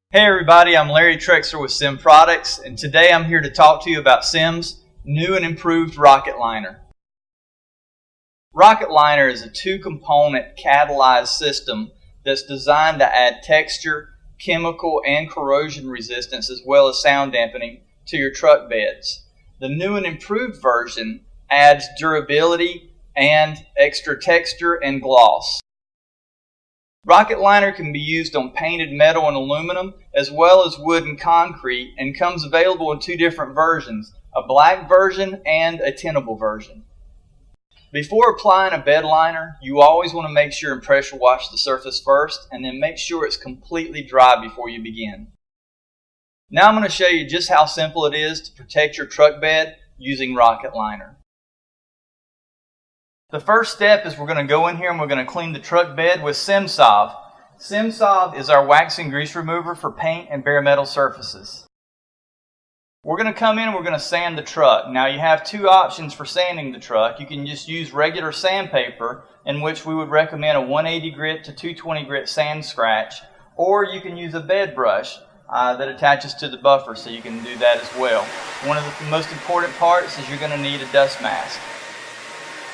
Hey everybody, I'm Larry Trexler with SEM Products, and today I'm here to talk to you about SEM's new and improved Rocket Liner. Rocket Liner is a two-component catalyzed system that's designed to add texture, chemical, and corrosion resistance as well as sound dampening to your truck beds. The new and improved version adds durability and extra texture and gloss. Rocket Liner can be used on painted metal and aluminum as well as wood and concrete, and comes available in two different versions, a black version and a tintable version. Before applying a bed liner, you always want to make sure and pressure wash the surface first, and then make sure it's completely dry before you begin. Now I'm going to show you just how simple it is to protect your truck bed using Rocket Liner. The first step is we're going to go in here and we're going to clean the truck bed with SEM Solve. SEM Solve is our wax and grease remover for paint and bare metal surfaces. We're going to come in and we're going to sand the truck. Now you have two options for sanding the truck. You can just use regular sandpaper, in which we would recommend a 180 grit to 220 grit sand scratch, or you can use a bed brush that attaches to the buffer, so you can do that as well. One of the most important parts is you're going to need a dust mask.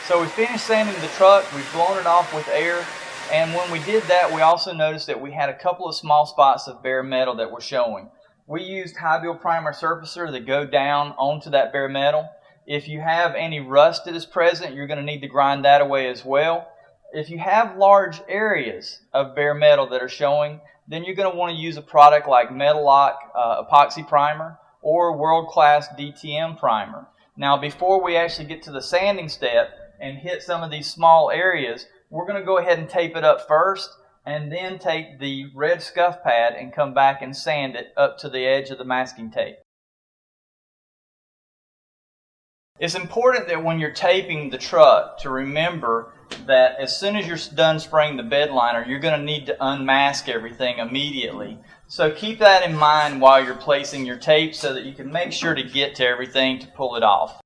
So we finished sanding the truck, we've blown it off with air, and when we did that we also noticed that we had a couple of small spots of bare metal that were showing. We used high-build primer surfacer that go down onto that bare metal. If you have any rust that is present, you're going to need to grind that away as well. If you have large areas of bare metal that are showing, then you're going to want to use a product like Metal Lock epoxy primer or world-class DTM primer. Now before we actually get to the sanding step and hit some of these small areas, we're going to go ahead and tape it up first, and then take the red scuff pad and come back and sand it up to the edge of the masking tape. It's important that when you're taping the truck to remember that as soon as you're done spraying the bed liner, you're going to need to unmask everything immediately. So keep that in mind while you're placing your tape so that you can make sure to get to everything to pull it off.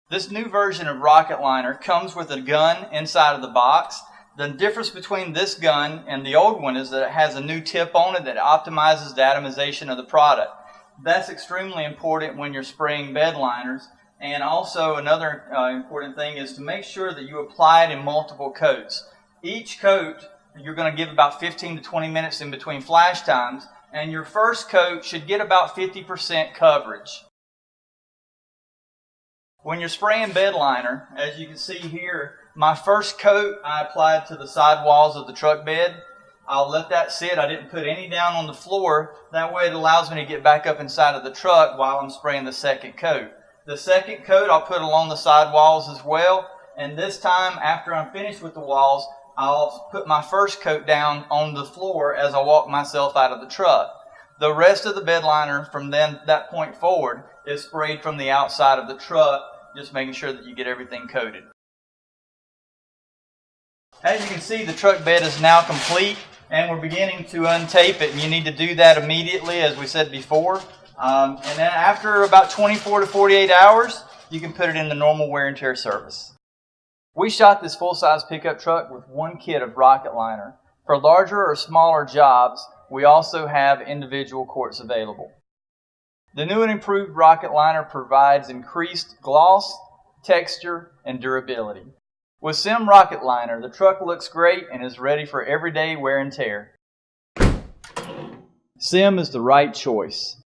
This new version of Rocket Liner comes with a gun inside of the box. The difference between this gun and the old one is that it has a new tip on it that optimizes the atomization of the product. That's extremely important when you're spraying bed liners. And also another important thing is to make sure that you apply it in multiple coats. Each coat, you're going to give about 15 to 20 minutes in between flash times, and your first coat should get about 50% coverage. When you're spraying bed liner, as you can see here, my first coat I applied to the sidewalls of the truck bed. I'll let that sit. I didn't put any down on the floor. That way it allows me to get back up inside of the truck while I'm spraying the second coat. The second coat I'll put along the sidewalls as well. And this time, after I'm finished with the walls, I'll put my first coat down on the floor as I walk myself out of the truck. The rest of the bed liner from that point forward is sprayed from the outside of the truck, just making sure that you get everything coated. As you can see, the truck bed is now complete, and we're beginning to untape it, and you need to do that immediately, as we said before. And then after about 24 to 48 hours, you can put it in the normal wear and tear service. We shot this full-size pickup truck with one kit of Rocket Liner. For larger or smaller jobs, we also have individual quarts available. The new and improved Rocket Liner provides increased gloss, texture, and durability. With SEM Rocket Liner, the truck looks great and is ready for everyday wear and tear. SEM is the right choice.